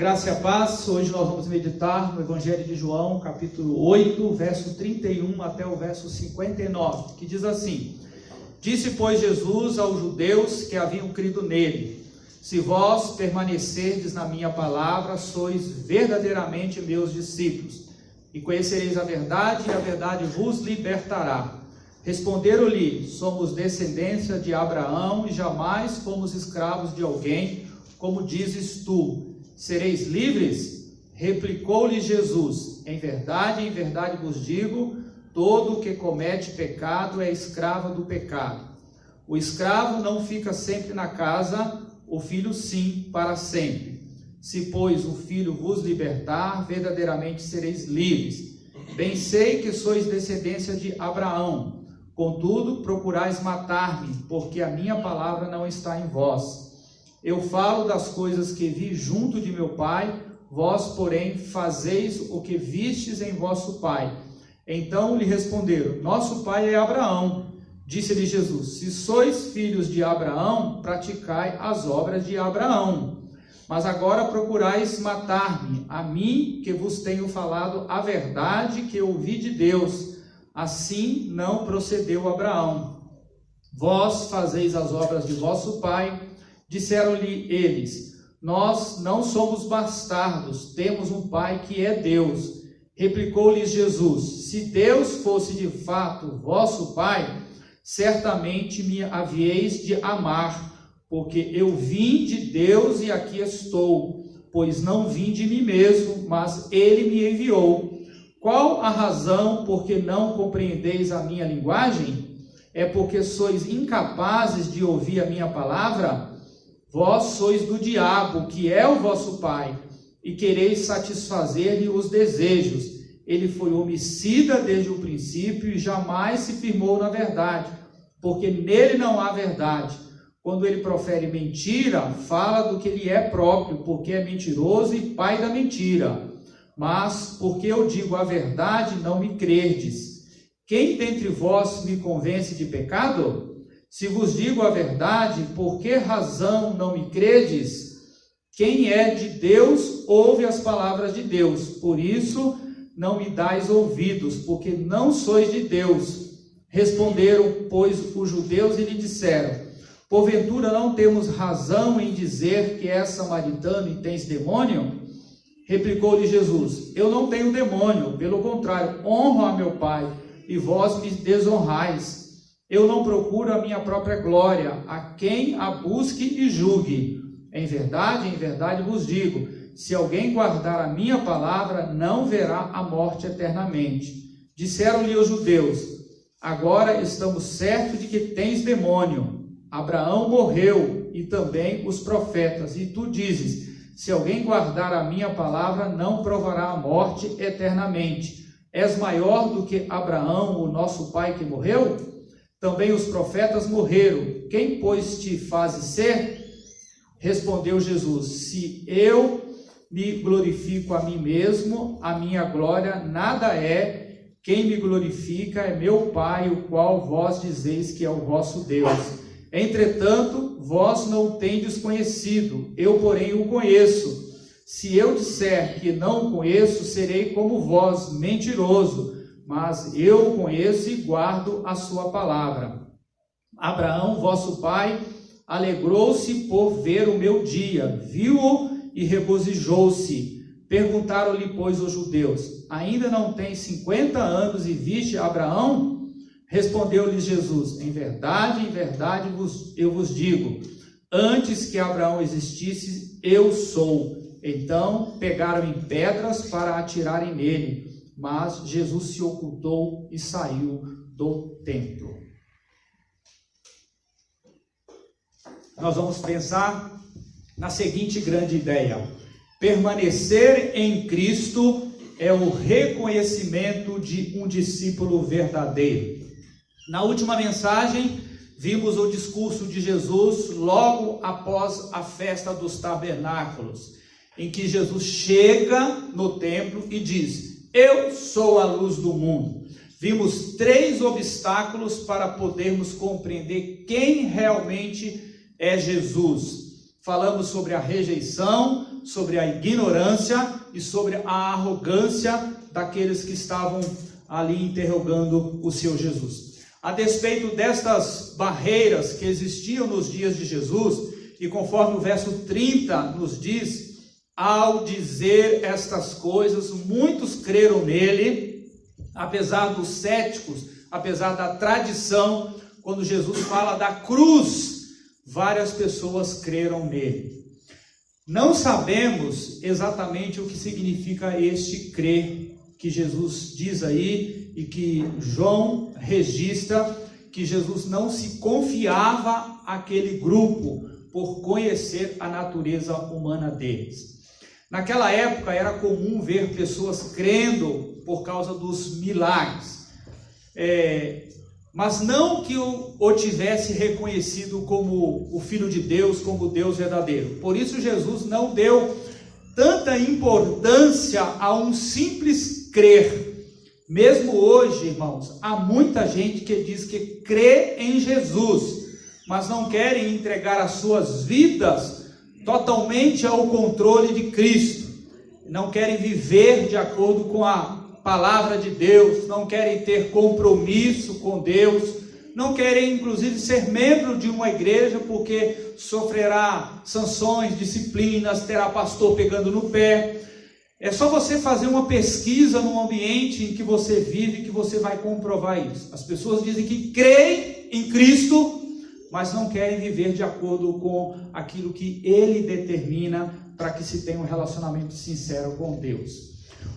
graça e a paz. Hoje nós vamos meditar no Evangelho de João, capítulo 8, verso 31 até o verso 59, que diz assim: Disse, pois, Jesus aos judeus que haviam crido nele: Se vós permanecerdes na minha palavra, sois verdadeiramente meus discípulos, e conhecereis a verdade, e a verdade vos libertará. Responderam-lhe: Somos descendência de Abraão, e jamais fomos escravos de alguém, como dizes tu. Sereis livres? Replicou-lhe Jesus: em verdade vos digo, todo o que comete pecado é escravo do pecado. O escravo não fica sempre na casa, o filho sim, para sempre. Se, pois, o filho vos libertar, verdadeiramente sereis livres. Bem sei que sois descendência de Abraão, contudo procurais matar-me, porque a minha palavra não está em vós. Eu falo das coisas que vi junto de meu pai, vós, porém, fazeis o que vistes em vosso pai. Então lhe responderam: Nosso pai é Abraão. Disse-lhe Jesus: Se sois filhos de Abraão, praticai as obras de Abraão. Mas agora procurais matar-me, a mim que vos tenho falado a verdade que ouvi de Deus. Assim não procedeu Abraão. Vós fazeis as obras de vosso pai. Disseram-lhe eles: Nós não somos bastardos, temos um pai que é Deus. Replicou-lhes Jesus: Se Deus fosse de fato vosso pai, certamente me havíeis de amar, porque eu vim de Deus e aqui estou, pois não vim de mim mesmo, mas ele me enviou. Qual a razão por que não compreendeis a minha linguagem? É porque sois incapazes de ouvir a minha palavra? Vós sois do diabo, que é o vosso pai, e quereis satisfazer-lhe os desejos. Ele foi homicida desde o princípio e jamais se firmou na verdade, porque nele não há verdade. Quando ele profere mentira, fala do que lhe é próprio, porque é mentiroso e pai da mentira. Mas, porque eu digo a verdade, não me crerdes. Quem dentre vós me convence de pecado? Se vos digo a verdade, por que razão não me credes? Quem é de Deus, ouve as palavras de Deus. Por isso, não me dais ouvidos, porque não sois de Deus. Responderam, pois, os judeus e lhe disseram: Porventura não temos razão em dizer que és samaritano e tens demônio? Replicou-lhe Jesus: Eu não tenho demônio, pelo contrário, honro a meu Pai, e vós me desonrais. Eu não procuro a minha própria glória, a quem a busque e julgue. Em verdade vos digo, se alguém guardar a minha palavra, não verá a morte eternamente. Disseram-lhe os judeus: Agora estamos certos de que tens demônio. Abraão morreu, e também os profetas, e tu dizes: Se alguém guardar a minha palavra, não provará a morte eternamente. És maior do que Abraão, o nosso pai que morreu? Também os profetas morreram. Quem, pois, te fazes ser? Respondeu Jesus: Se eu me glorifico a mim mesmo, a minha glória nada é. Quem me glorifica é meu Pai, o qual vós dizeis que é o vosso Deus. Entretanto, vós não o tendes conhecido, eu, porém, o conheço. Se eu disser que não o conheço, serei como vós, mentiroso. Mas eu o conheço e guardo a sua palavra. Abraão, vosso pai, alegrou-se por ver o meu dia, viu-o e regozijou-se. Perguntaram-lhe, pois, os judeus: Ainda não tens 50 anos e viste Abraão? Respondeu-lhes Jesus: Em verdade eu vos digo, antes que Abraão existisse, eu sou. Então pegaram em pedras para atirarem nele. Mas Jesus se ocultou e saiu do templo. Nós vamos pensar na seguinte grande ideia: permanecer em Cristo é o reconhecimento de um discípulo verdadeiro. Na última mensagem, vimos o discurso de Jesus logo após a festa dos tabernáculos, em que Jesus chega no templo e diz: Eu sou a luz do mundo. Vimos 3 obstáculos para podermos compreender quem realmente é Jesus. Falamos sobre a rejeição, sobre a ignorância e sobre a arrogância daqueles que estavam ali interrogando o seu Jesus. A despeito destas barreiras que existiam nos dias de Jesus, e conforme o verso 30 nos diz, ao dizer estas coisas, muitos creram nele, apesar dos céticos, apesar da tradição. Quando Jesus fala da cruz, várias pessoas creram nele. Não sabemos exatamente o que significa este crer que Jesus diz aí e que João registra, que Jesus não se confiava àquele grupo por conhecer a natureza humana deles. Naquela época era comum ver pessoas crendo por causa dos milagres, mas não que o tivesse reconhecido como o Filho de Deus, como Deus verdadeiro. Por isso Jesus não deu tanta importância a um simples crer. Mesmo hoje, irmãos, há muita gente que diz que crê em Jesus, mas não querem entregar as suas vidas totalmente ao controle de Cristo. Não querem viver de acordo com a palavra de Deus, não querem ter compromisso com Deus, não querem inclusive ser membro de uma igreja porque sofrerá sanções, disciplinas, terá pastor pegando no pé. É só você fazer uma pesquisa no ambiente em que você vive que você vai comprovar isso. As pessoas dizem que creem em Cristo, mas não querem viver de acordo com aquilo que Ele determina para que se tenha um relacionamento sincero com Deus.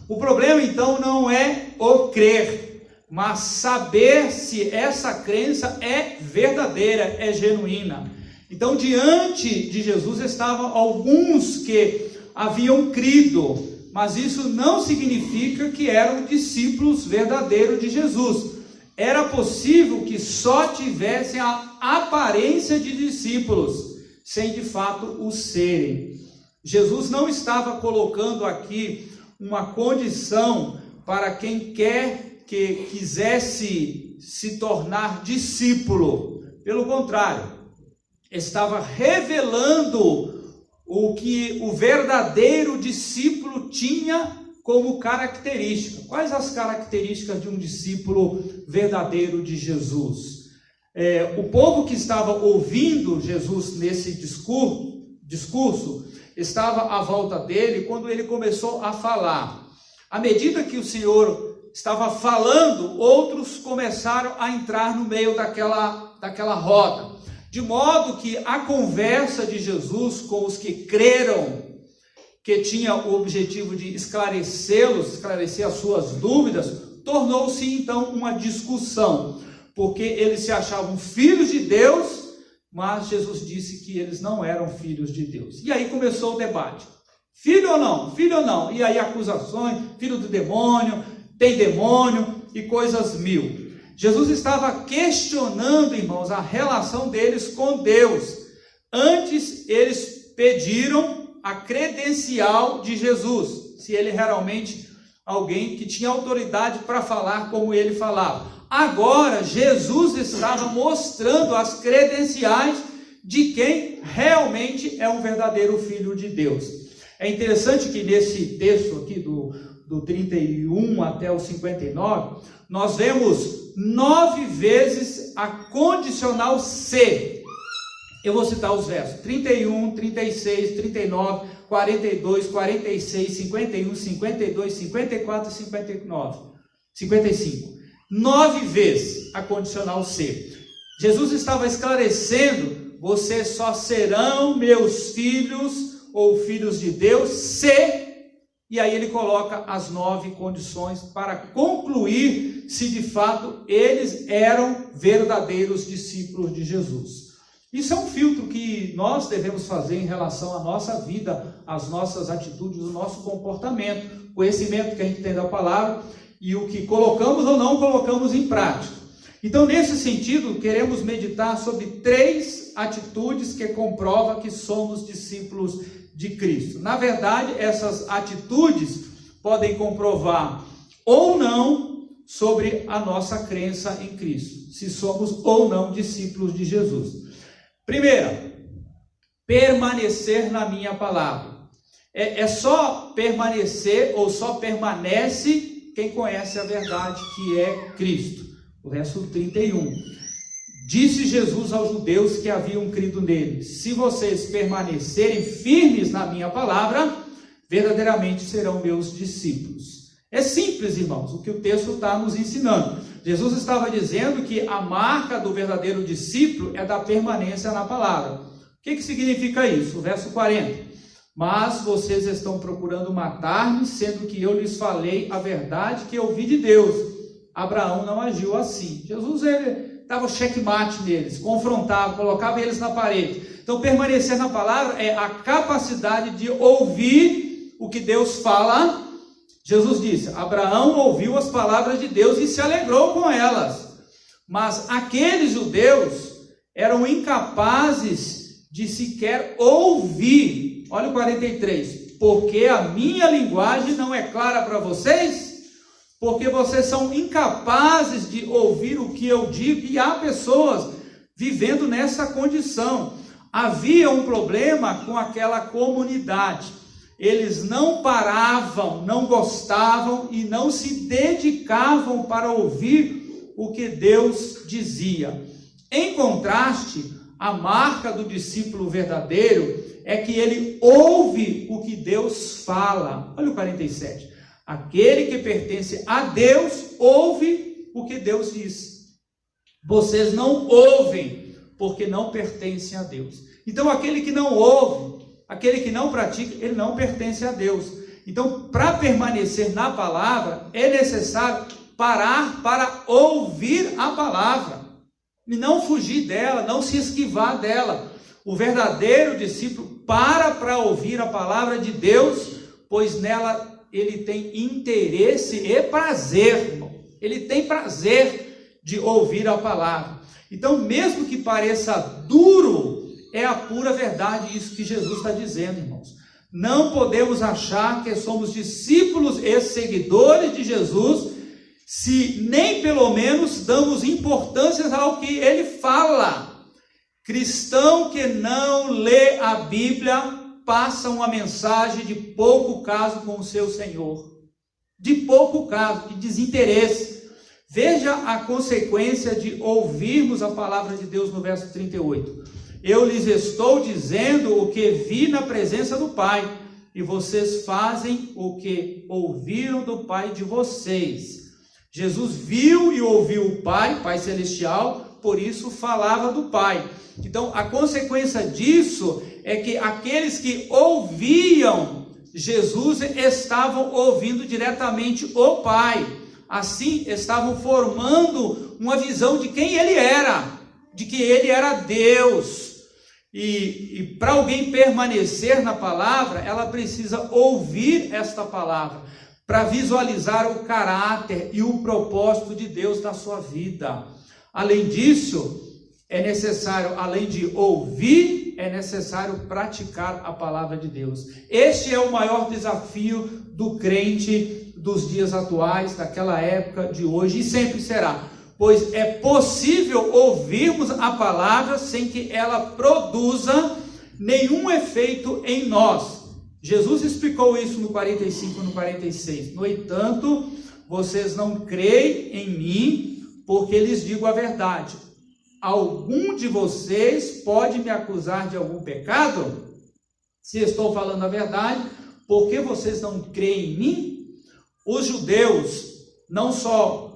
O problema então não é o crer, mas saber se essa crença é verdadeira, é genuína. Então, diante de Jesus estavam alguns que haviam crido, mas isso não significa que eram discípulos verdadeiros de Jesus. Era possível que só tivessem a aparência de discípulos, sem de fato o serem. Jesus não estava colocando aqui uma condição para quem quer que quisesse se tornar discípulo. Pelo contrário, estava revelando o que o verdadeiro discípulo tinha como característica. Quais as características de um discípulo verdadeiro de Jesus? O povo que estava ouvindo Jesus nesse discurso estava à volta dele quando ele começou a falar. À medida que o Senhor estava falando, outros começaram a entrar no meio daquela roda, de modo que a conversa de Jesus com os que creram, que tinha o objetivo de esclarecê-los, esclarecer as suas dúvidas, tornou-se então uma discussão, porque eles se achavam filhos de Deus, mas Jesus disse que eles não eram filhos de Deus. E aí começou o debate, filho ou não, filho ou não, e aí acusações, filho do demônio, tem demônio e coisas mil. Jesus estava questionando, irmãos, a relação deles com Deus. Antes eles pediram a credencial de Jesus, se ele era realmente alguém que tinha autoridade para falar como ele falava. Agora Jesus estava mostrando as credenciais de quem realmente é um verdadeiro filho de Deus. É interessante que nesse texto aqui do 31 até o 59, nós vemos 9 vezes a condicional se. Eu vou citar os versos 31, 36, 39, 42, 46, 51, 52, 54 e 55. 9 vezes a condicional se. Jesus estava esclarecendo: vocês só serão meus filhos ou filhos de Deus se... E aí ele coloca as 9 condições para concluir se de fato eles eram verdadeiros discípulos de Jesus. Isso é um filtro que nós devemos fazer em relação à nossa vida, às nossas atitudes, o nosso comportamento, conhecimento que a gente tem da palavra e o que colocamos ou não colocamos em prática. Então, nesse sentido, queremos meditar sobre 3 atitudes que comprovam que somos discípulos de Cristo. Na verdade, essas atitudes podem comprovar ou não sobre a nossa crença em Cristo, se somos ou não discípulos de Jesus. Primeira, permanecer na minha palavra. É só permanecer ou só permanece quem conhece a verdade, que é Cristo. O verso 31. Disse Jesus aos judeus que haviam crido nele: se vocês permanecerem firmes na minha palavra, verdadeiramente serão meus discípulos. É simples, irmãos, o que o texto está nos ensinando. Jesus estava dizendo que a marca do verdadeiro discípulo é da permanência na palavra. O que significa isso? O verso 40. Mas vocês estão procurando matar-me, sendo que eu lhes falei a verdade que eu ouvi de Deus. Abraão não agiu assim. Jesus, ele dava checkmate neles, confrontava, colocava eles na parede. Então, permanecer na palavra é a capacidade de ouvir o que Deus fala. Jesus disse: Abraão ouviu as palavras de Deus e se alegrou com elas. Mas aqueles judeus eram incapazes de sequer ouvir. Olha o 43. Porque a minha linguagem não é clara para vocês? Porque vocês são incapazes de ouvir o que eu digo, e há pessoas vivendo nessa condição. Havia um problema com aquela comunidade. Eles não paravam, não gostavam e não se dedicavam para ouvir o que Deus dizia. Em contraste, a marca do discípulo verdadeiro é que ele ouve o que Deus fala. Olha o 47. Aquele que pertence a Deus ouve o que Deus diz. Vocês não ouvem porque não pertencem a Deus. Então aquele que não ouve, aquele que não pratica, ele não pertence a Deus. Então, para permanecer na palavra, é necessário parar para ouvir a palavra e não fugir dela, não se esquivar dela. O verdadeiro discípulo para ouvir a palavra de Deus, pois nela ele tem interesse e prazer, irmão. Ele tem prazer de ouvir a palavra. Então, mesmo que pareça duro, é a pura verdade isso que Jesus está dizendo, irmãos. Não podemos achar que somos discípulos e seguidores de Jesus, se nem pelo menos damos importância ao que ele fala. Cristão que não lê a Bíblia passa uma mensagem de pouco caso com o seu Senhor, de pouco caso, de desinteresse. Veja a consequência de ouvirmos a palavra de Deus no verso 38. Eu lhes estou dizendo o que vi na presença do Pai, e vocês fazem o que ouviram do Pai de vocês. Jesus viu e ouviu o Pai, Pai Celestial, por isso falava do Pai. Então, a consequência disso é que aqueles que ouviam Jesus estavam ouvindo diretamente o Pai. Assim, estavam formando uma visão de quem ele era, de que ele era Deus. E para alguém permanecer na palavra, ela precisa ouvir esta palavra, para visualizar o caráter e o propósito de Deus na sua vida. Além disso, é necessário, além de ouvir, é necessário praticar a palavra de Deus. Este é o maior desafio do crente dos dias atuais, daquela época, de hoje, e sempre será. Pois é possível ouvirmos a palavra sem que ela produza nenhum efeito em nós. Jesus explicou isso no 45 e no 46. No entanto, vocês não creem em mim, porque lhes digo a verdade. Algum de vocês pode me acusar de algum pecado? Se estou falando a verdade, por que vocês não creem em mim? Os judeus não só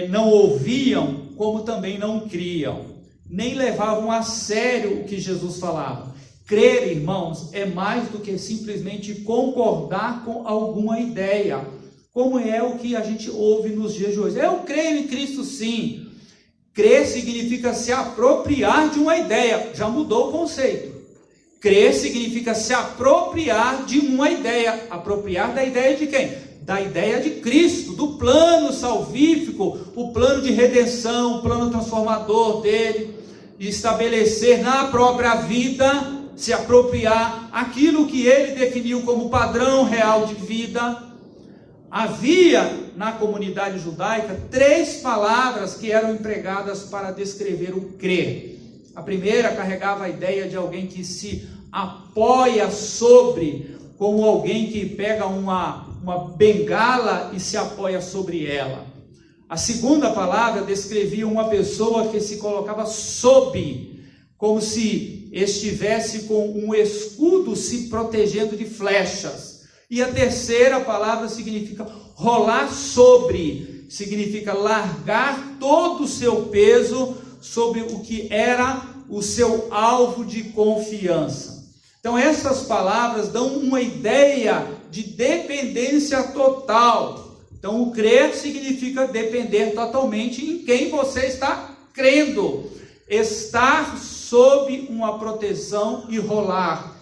não ouviam, como também não criam, nem levavam a sério o que Jesus falava. Crer, irmãos, é mais do que simplesmente concordar com alguma ideia, como é o que a gente ouve nos dias de hoje. Eu creio em Cristo, sim. Crer significa se apropriar de uma ideia. Já mudou o conceito. Crer significa se apropriar de uma ideia. Apropriar da ideia de quem? Da ideia de Cristo, do plano salvífico, o plano de redenção, o plano transformador dele, de estabelecer na própria vida, se apropriar aquilo que ele definiu como padrão real de vida. Havia na comunidade judaica 3 palavras que eram empregadas para descrever o crer. A primeira carregava a ideia de alguém que se apoia sobre, como alguém que pega uma bengala e se apoia sobre ela. A segunda palavra descrevia uma pessoa que se colocava sob, como se estivesse com um escudo se protegendo de flechas. E a terceira palavra significa rolar sobre, significa largar todo o seu peso sobre o que era o seu alvo de confiança. Então essas palavras dão uma ideia de dependência total. Então o crer significa depender totalmente em quem você está crendo. Estar sob uma proteção e rolar.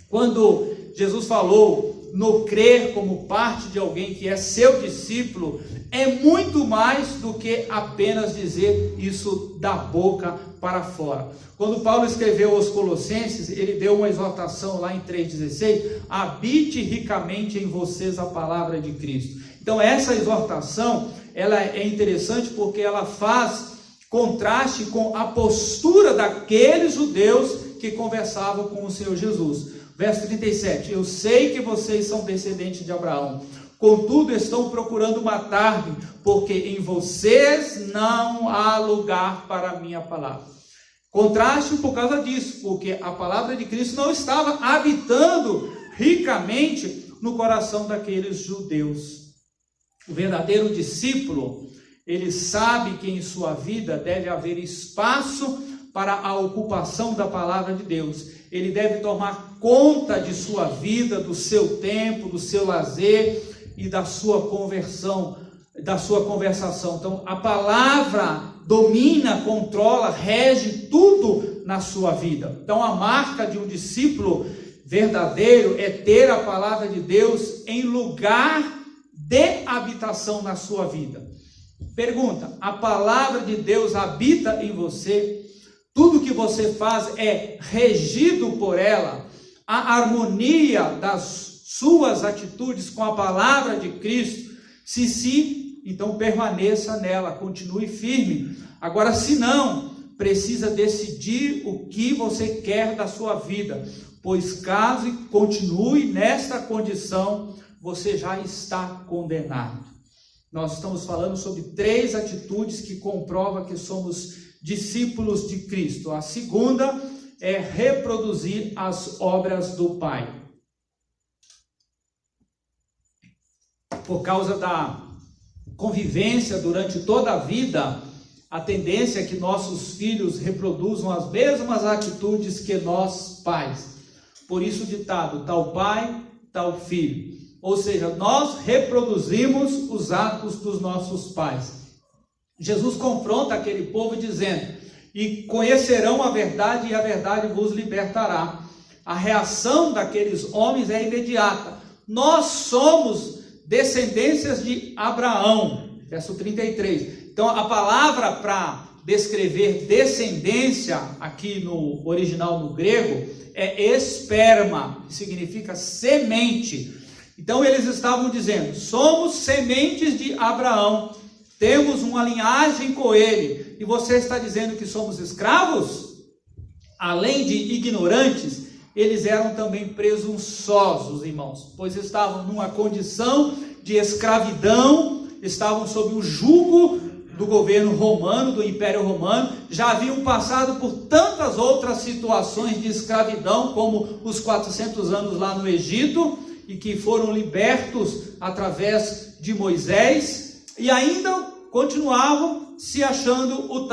Quando Jesus falou no crer como parte de alguém que é seu discípulo, é muito mais do que apenas dizer isso da boca para fora. Quando Paulo escreveu aos Colossenses, ele deu uma exortação lá em 3,16: habite ricamente em vocês a palavra de Cristo. Então essa exortação, ela é interessante porque ela faz contraste com a postura daqueles judeus que conversavam com o Senhor Jesus. Verso 37, eu sei que vocês são descendentes de Abraão, contudo estão procurando matar-me, porque em vocês não há lugar para a minha palavra. Contraste por causa disso, porque a palavra de Cristo não estava habitando ricamente no coração daqueles judeus. O verdadeiro discípulo, ele sabe que em sua vida deve haver espaço para a ocupação da palavra de Deus. Ele deve tomar conta de sua vida, do seu tempo, do seu lazer e da sua conversão, da sua conversação. Então, a palavra domina, controla, rege tudo na sua vida. Então, a marca de um discípulo verdadeiro é ter a palavra de Deus em lugar de habitação na sua vida. Pergunta: a palavra de Deus habita em você? Tudo que você faz é regido por ela? A harmonia das suas atitudes com a palavra de Cristo? Se sim, então permaneça nela, continue firme. Agora, se não, precisa decidir o que você quer da sua vida, pois caso continue nesta condição, você já está condenado. Nós estamos falando sobre 3 atitudes que comprovam que somos discípulos de Cristo. A segunda é reproduzir as obras do Pai. Por causa da convivência durante toda a vida, a tendência é que nossos filhos reproduzam as mesmas atitudes que nós, pais. Por isso o ditado, tal pai, tal filho. Ou seja, nós reproduzimos os atos dos nossos pais. Jesus confronta aquele povo dizendo: e conhecerão a verdade, e a verdade vos libertará. A reação daqueles homens é imediata. Nós somos descendências de Abraão. Verso 33. Então, a palavra para descrever descendência, aqui no original no grego, é esperma, que significa semente. Então, eles estavam dizendo: somos sementes de Abraão, temos uma linhagem com ele, e você está dizendo que somos escravos? Além de ignorantes, eles eram também presunçosos, irmãos, pois estavam numa condição de escravidão, estavam sob o jugo do governo romano, do Império Romano, já haviam passado por tantas outras situações de escravidão, como os 400 anos lá no Egito, e que foram libertos através de Moisés, e ainda continuavam se achando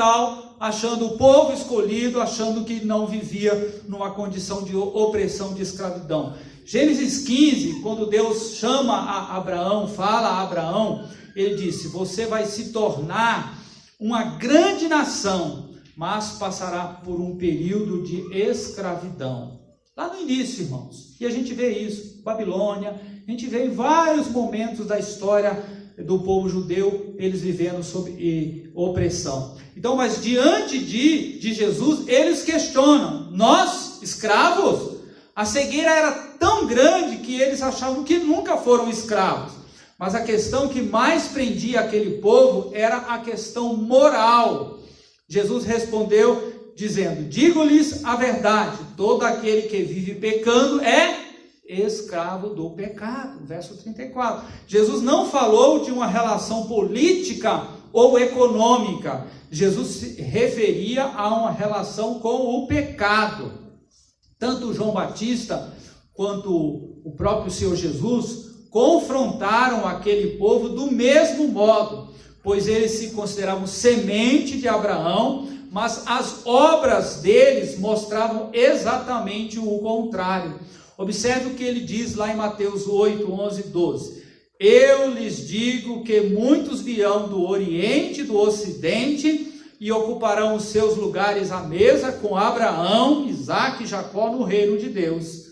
achando o povo escolhido, achando que não vivia numa condição de opressão, de escravidão. Gênesis 15, quando Deus chama a Abraão, fala a Abraão, ele disse: você vai se tornar uma grande nação, mas passará por um período de escravidão. Lá no início, irmãos, e a gente vê isso, Babilônia, a gente vê em vários momentos da história do povo judeu, eles vivendo sob opressão. Então, mas diante de Jesus, eles questionam: nós, escravos? A cegueira era tão grande que eles achavam que nunca foram escravos. Mas a questão que mais prendia aquele povo era a questão moral. Jesus respondeu dizendo: digo-lhes a verdade, todo aquele que vive pecando é escravo do pecado. Verso 34. Jesus não falou de uma relação política ou econômica. Jesus se referia a uma relação com o pecado. Tanto João Batista quanto o próprio Senhor Jesus confrontaram aquele povo do mesmo modo, pois eles se consideravam semente de Abraão, mas as obras deles mostravam exatamente o contrário. Observe o que ele diz lá em Mateus 8, 11 e 12. Eu lhes digo que muitos virão do Oriente e do Ocidente e ocuparão os seus lugares à mesa com Abraão, Isaque e Jacó no reino de Deus,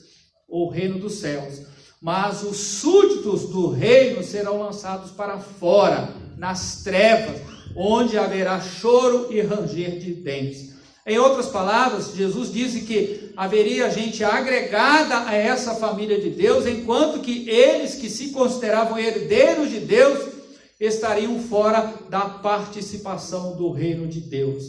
o reino dos céus. Mas os súditos do reino serão lançados para fora, nas trevas, onde haverá choro e ranger de dentes. Em outras palavras, Jesus disse que haveria gente agregada a essa família de Deus, enquanto que eles que se consideravam herdeiros de Deus estariam fora da participação do reino de Deus.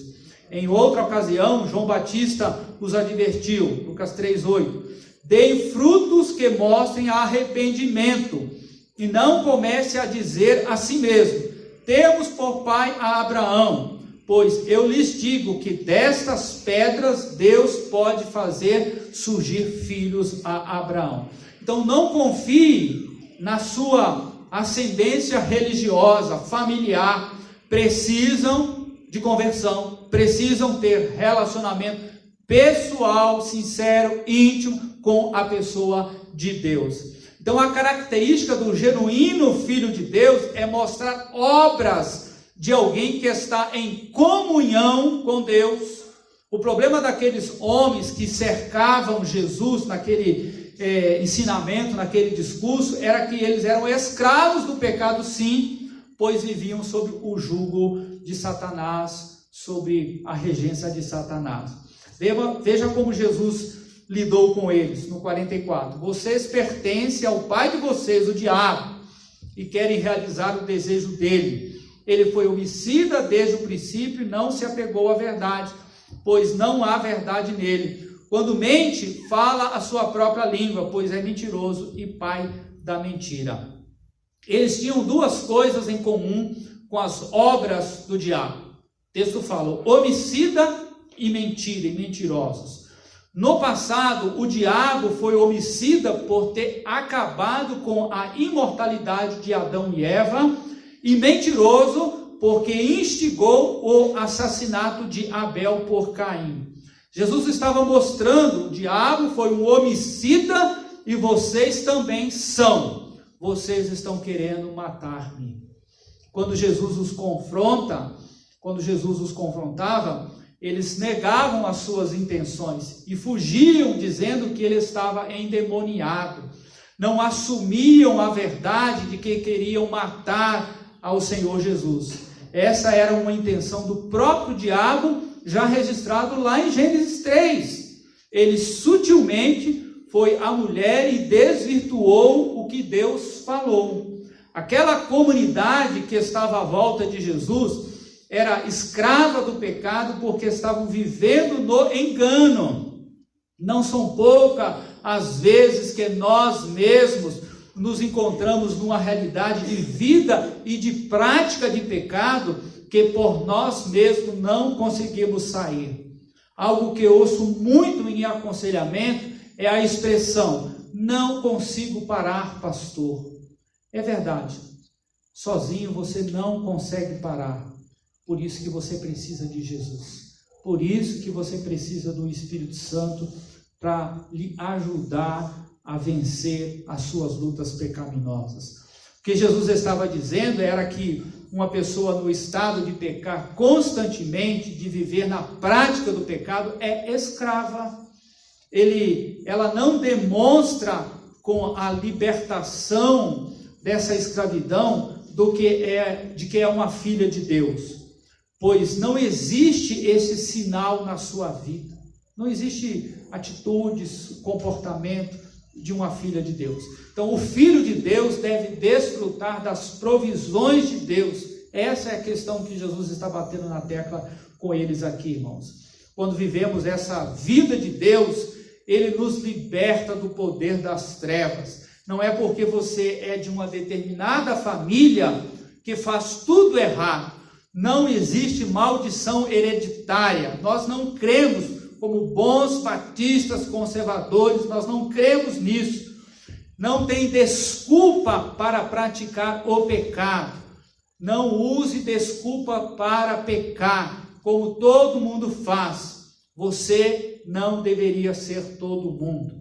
Em outra ocasião, João Batista os advertiu, Lucas 3:8, deem frutos que mostrem arrependimento, e não comece a dizer a si mesmo, temos por pai a Abraão, pois eu lhes digo que destas pedras Deus pode fazer surgir filhos a Abraão. Então não confie na sua ascendência religiosa, familiar. Precisam de conversão, precisam ter relacionamento pessoal, sincero, íntimo com a pessoa de Deus. Então a característica do genuíno filho de Deus é mostrar obras de alguém que está em comunhão com Deus. O problema daqueles homens que cercavam Jesus naquele ensinamento, naquele discurso, era que eles eram escravos do pecado, sim, pois viviam sob o jugo de Satanás, sob a regência de Satanás. Veja como Jesus lidou com eles no 44. Vocês pertencem ao pai de vocês, o diabo, e querem realizar o desejo dele. Ele foi homicida desde o princípio e não se apegou à verdade, pois não há verdade nele. Quando mente, fala a sua própria língua, pois é mentiroso e pai da mentira. Eles tinham duas coisas em comum com as obras do diabo. O texto fala, homicida e mentira, e mentirosos. No passado, o diabo foi homicida por ter acabado com a imortalidade de Adão e Eva, e mentiroso porque instigou o assassinato de Abel por Caim. Jesus estava mostrando, o diabo foi um homicida e vocês também são. Vocês estão querendo matar-me. Quando Jesus os confrontava, eles negavam as suas intenções e fugiam dizendo que ele estava endemoniado. Não assumiam a verdade de que queriam matar ao Senhor Jesus. Essa era uma intenção do próprio diabo, já registrado lá em Gênesis 3. Ele sutilmente foi à mulher e desvirtuou o que Deus falou. Aquela comunidade que estava à volta de Jesus era escrava do pecado porque estavam vivendo no engano. Não são poucas as vezes que nós mesmos nos encontramos numa realidade de vida e de prática de pecado que por nós mesmos não conseguimos sair. Algo que eu ouço muito em aconselhamento é a expressão, não consigo parar, pastor. É verdade, sozinho você não consegue parar. Por isso que você precisa de Jesus. Por isso que você precisa do Espírito Santo para lhe ajudar a vencer as suas lutas pecaminosas. O que Jesus estava dizendo era que uma pessoa no estado de pecar constantemente, de viver na prática do pecado, é escrava. Ela não demonstra com a libertação dessa escravidão de que é uma filha de Deus. Pois não existe esse sinal na sua vida. Não existe atitudes, comportamento de uma filha de Deus. Então, o filho de Deus deve desfrutar das provisões de Deus. Essa é a questão que Jesus está batendo na tecla com eles aqui, irmãos. Quando vivemos essa vida de Deus, Ele nos liberta do poder das trevas. Não é porque você é de uma determinada família que faz tudo errado. Não existe maldição hereditária. Nós não cremos, como bons batistas conservadores, nós não cremos nisso. Não tem desculpa para praticar o pecado. Não use desculpa para pecar, como todo mundo faz. Você não deveria ser todo mundo.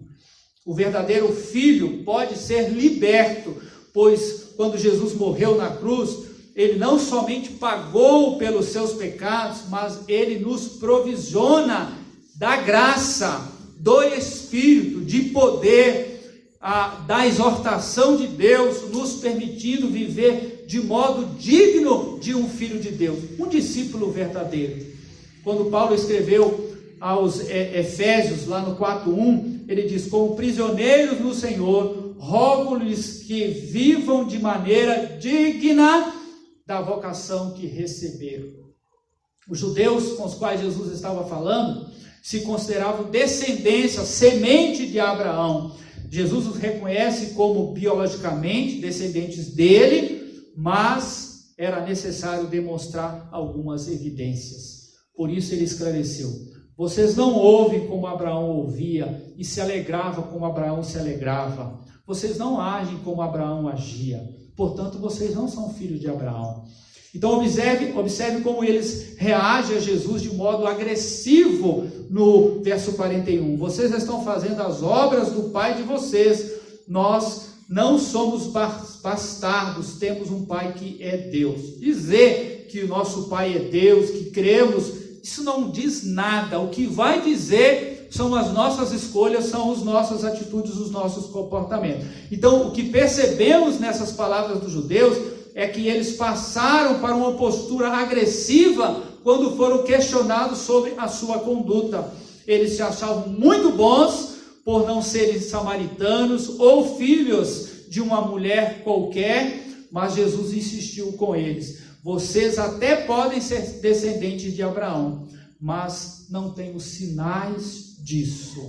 O verdadeiro filho pode ser liberto, pois quando Jesus morreu na cruz, ele não somente pagou pelos seus pecados, mas ele nos provisiona da graça, do Espírito, de poder, da exortação de Deus, nos permitindo viver de modo digno de um filho de Deus, um discípulo verdadeiro. Quando Paulo escreveu aos Efésios, lá no 4:1, ele diz: como prisioneiros no Senhor, rogo-lhes que vivam de maneira digna da vocação que receberam. Os judeus com os quais Jesus estava falando se consideravam descendência, semente de Abraão. Jesus os reconhece como biologicamente descendentes dele, mas era necessário demonstrar algumas evidências. Por isso ele esclareceu: vocês não ouvem como Abraão ouvia e se alegrava como Abraão se alegrava. Vocês não agem como Abraão agia. Portanto, vocês não são filhos de Abraão. Então observe como eles reagem a Jesus de modo agressivo no verso 41. Vocês estão fazendo as obras do pai de vocês. Nós não somos bastardos, temos um pai que é Deus. Dizer que o nosso pai é Deus, que cremos, isso não diz nada. O que vai dizer são as nossas escolhas, são as nossas atitudes, os nossos comportamentos. Então, o que percebemos nessas palavras dos judeus é que eles passaram para uma postura agressiva quando foram questionados sobre a sua conduta. Eles se achavam muito bons por não serem samaritanos ou filhos de uma mulher qualquer, mas Jesus insistiu com eles: vocês até podem ser descendentes de Abraão, mas não têm os sinais disso.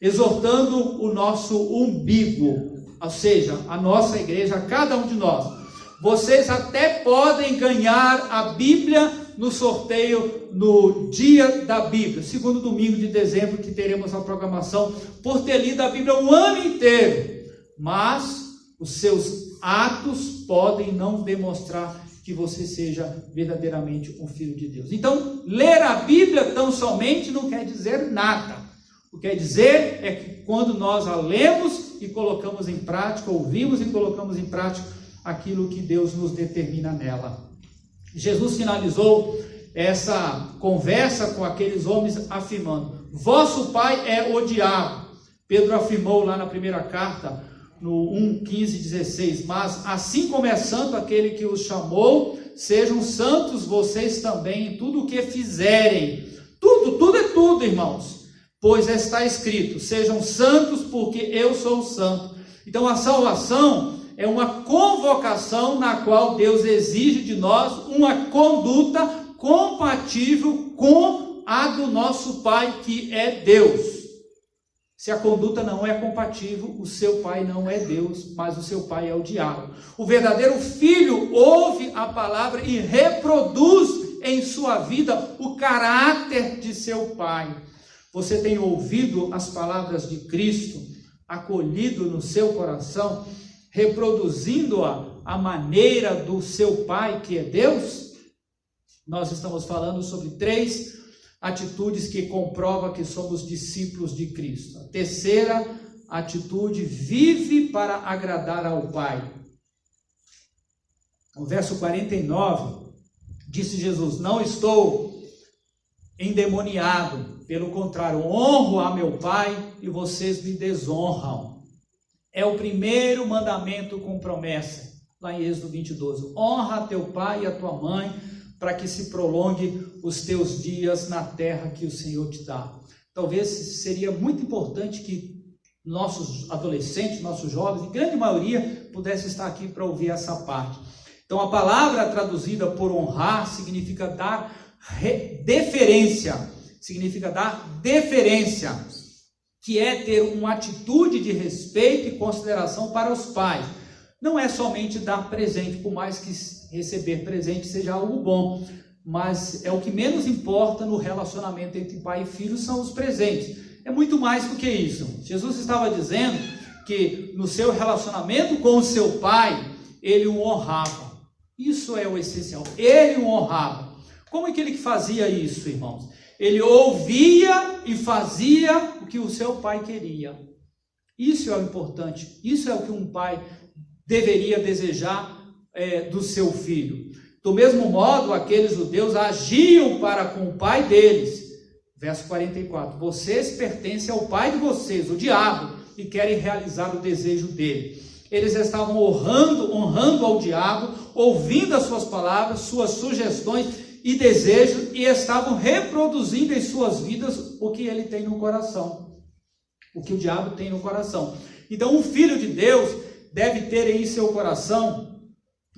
Exortando o nosso umbigo, ou seja, a nossa igreja, cada um de nós. Vocês até podem ganhar a Bíblia no sorteio no dia da Bíblia, segundo domingo de dezembro, que teremos a programação, por ter lido a Bíblia o ano inteiro. Mas os seus atos podem não demonstrar que você seja verdadeiramente um filho de Deus. Então, ler a Bíblia tão somente não quer dizer nada. O que quer dizer é que quando nós a lemos e colocamos em prática, ouvimos e colocamos em prática aquilo que Deus nos determina nela. Jesus finalizou essa conversa com aqueles homens afirmando: vosso pai é o diabo. Pedro afirmou lá na primeira carta, no 1:15-16, mas assim como é santo aquele que os chamou, sejam santos vocês também em tudo o que fizerem. Tudo é tudo, irmãos. Pois está escrito: sejam santos porque eu sou santo. Então a salvação é uma convocação na qual Deus exige de nós uma conduta compatível com a do nosso Pai, que é Deus. Se a conduta não é compatível, o seu pai não é Deus, mas o seu pai é o diabo. O verdadeiro filho ouve a palavra e reproduz em sua vida o caráter de seu pai. Você tem ouvido as palavras de Cristo, acolhido no seu coração, reproduzindo-a à maneira do seu pai, que é Deus? Nós estamos falando sobre 3 atitudes que comprovam que somos discípulos de Cristo. A terceira atitude: vive para agradar ao Pai. No verso 49, disse Jesus: não estou endemoniado, pelo contrário, honro a meu Pai e vocês me desonram. É o primeiro mandamento com promessa, lá em Êxodo 20:12. Honra a teu pai e a tua mãe, para que se prolongue os teus dias na terra que o Senhor te dá. Talvez seria muito importante que nossos adolescentes, nossos jovens, em grande maioria, pudessem estar aqui para ouvir essa parte. Então a palavra traduzida por honrar significa dar deferência. Significa dar deferência. que é ter uma atitude de respeito e consideração para os pais. Não é somente dar presente, por mais que receber presente seja algo bom, mas é o que menos importa no relacionamento entre pai e filho, são os presentes. É muito mais do que isso. Jesus estava dizendo que no seu relacionamento com o seu pai, ele o honrava. Isso é o essencial. Ele o honrava. Como é que ele fazia isso, irmãos? Ele ouvia e fazia o que o seu pai queria. Isso é o importante. Isso é o que um pai deveria desejar do seu filho. Do mesmo modo, aqueles judeus agiam para com o pai deles. Verso 44. Vocês pertencem ao pai de vocês, o diabo, e querem realizar o desejo dele. Eles estavam honrando ao diabo, ouvindo as suas palavras, suas sugestões e desejos, e estavam reproduzindo em suas vidas o que ele tem no coração, o que o diabo tem no coração. Então, um filho de Deus deve ter em seu coração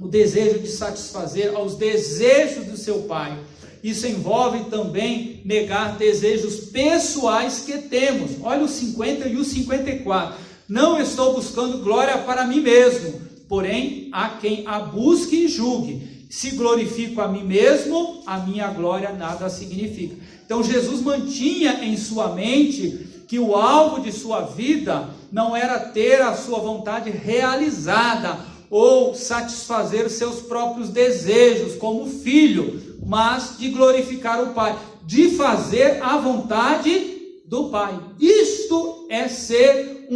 o desejo de satisfazer aos desejos do seu pai. Isso envolve também negar desejos pessoais que temos. Olha os 50 e os 54. Não estou buscando glória para mim mesmo, porém há quem a busque e julgue. Se glorifico a mim mesmo, a minha glória nada significa. Então Jesus mantinha em sua mente que o alvo de sua vida não era ter a sua vontade realizada ou satisfazer seus próprios desejos como filho, mas de glorificar o Pai, de fazer a vontade do Pai. Isto é ser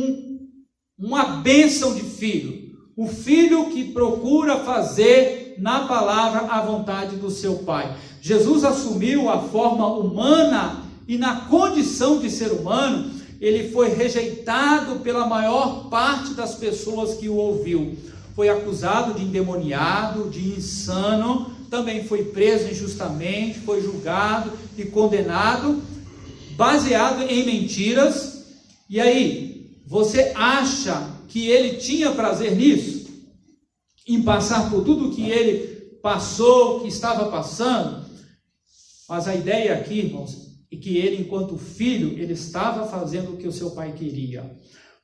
uma bênção de filho. O filho que procura fazer na palavra a vontade do seu Pai. Jesus assumiu a forma humana e na condição de ser humano, ele foi rejeitado pela maior parte das pessoas que o ouviu. Foi acusado de endemoniado, de insano, também foi preso injustamente, foi julgado e condenado, baseado em mentiras. E aí, você acha que ele tinha prazer nisso? Em passar por tudo que ele passou, que estava passando? Mas a ideia aqui, irmãos, é que ele, enquanto filho, ele estava fazendo o que o seu pai queria.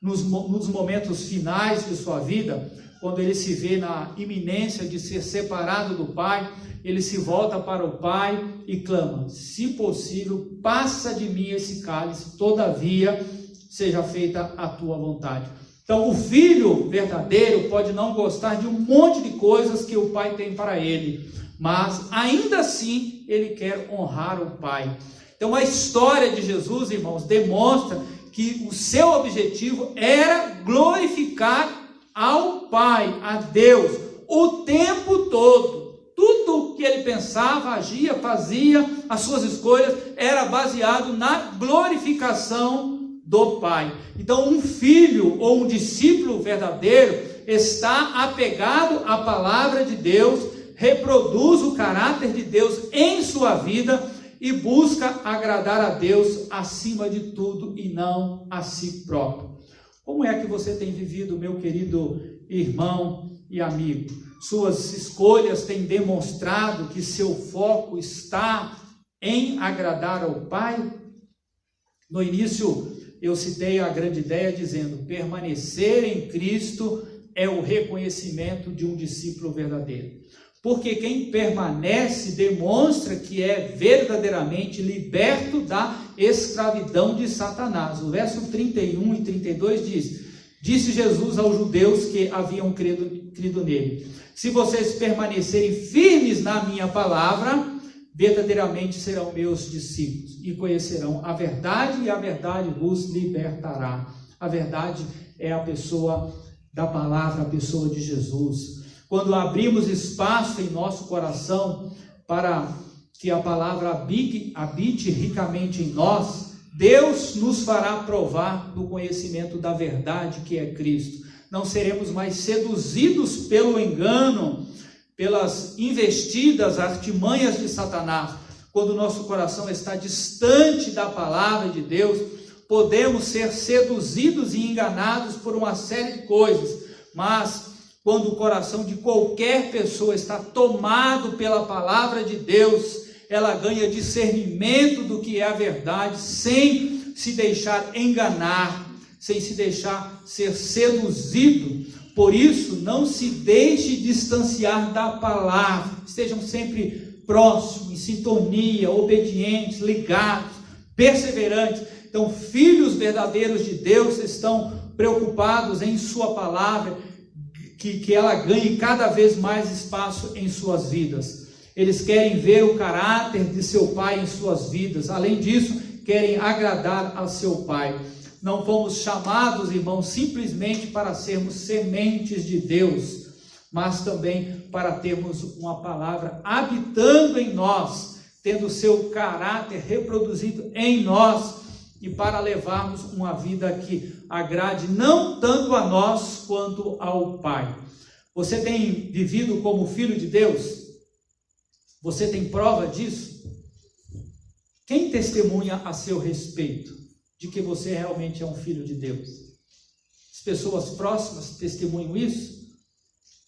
Nos momentos finais de sua vida, quando ele se vê na iminência de ser separado do pai, ele se volta para o pai e clama: se possível, passa de mim esse cálice, todavia seja feita a tua vontade. Então, o filho verdadeiro pode não gostar de um monte de coisas que o pai tem para ele, mas ainda assim ele quer honrar o pai. Então, a história de Jesus, irmãos, demonstra que o seu objetivo era glorificar ao Pai, a Deus, o tempo todo. Tudo que ele pensava, agia, fazia, as suas escolhas, era baseado na glorificação do Pai. Então, um filho ou um discípulo verdadeiro está apegado à palavra de Deus, reproduz o caráter de Deus em sua vida e busca agradar a Deus acima de tudo e não a si próprio. Como é que você tem vivido, meu querido irmão e amigo? Suas escolhas têm demonstrado que seu foco está em agradar ao Pai? No início, eu citei a grande ideia dizendo: permanecer em Cristo é o reconhecimento de um discípulo verdadeiro. Porque quem permanece demonstra que é verdadeiramente liberto da escravidão de Satanás. O verso 31 e 32 diz: disse Jesus aos judeus que haviam crido nele: se vocês permanecerem firmes na minha palavra, verdadeiramente serão meus discípulos e conhecerão a verdade, e a verdade vos libertará. A verdade é a pessoa da palavra, a pessoa de Jesus. Quando abrimos espaço em nosso coração para que a palavra habite ricamente em nós, Deus nos fará provar do conhecimento da verdade que é Cristo. Não seremos mais seduzidos pelo engano, pelas investidas, artimanhas de Satanás. Quando o nosso coração está distante da palavra de Deus, podemos ser seduzidos e enganados por uma série de coisas, mas quando o coração de qualquer pessoa está tomado pela palavra de Deus, ela ganha discernimento do que é a verdade, sem se deixar enganar, sem se deixar ser seduzido. Por isso, não se deixe distanciar da palavra. Estejam sempre próximos, em sintonia, obedientes, ligados, perseverantes. Então, filhos verdadeiros de Deus estão preocupados em sua palavra, que ela ganhe cada vez mais espaço em suas vidas. Eles querem ver o caráter de seu Pai em suas vidas. Além disso, querem agradar a seu Pai. Não fomos chamados, irmãos, simplesmente para sermos sementes de Deus, mas também para termos uma palavra habitando em nós, tendo seu caráter reproduzido em nós, e para levarmos uma vida que agrade não tanto a nós quanto ao Pai. Você tem vivido como filho de Deus? Você tem prova disso? Quem testemunha a seu respeito de que você realmente é um filho de Deus? As pessoas próximas testemunham isso?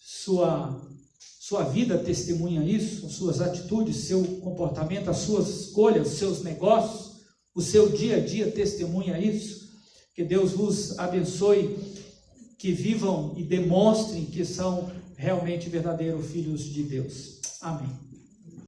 Sua vida testemunha isso? As suas atitudes, seu comportamento, as suas escolhas, os seus negócios, o seu dia a dia testemunha isso? Que Deus vos abençoe, que vivam e demonstrem que são realmente verdadeiros filhos de Deus. Amém.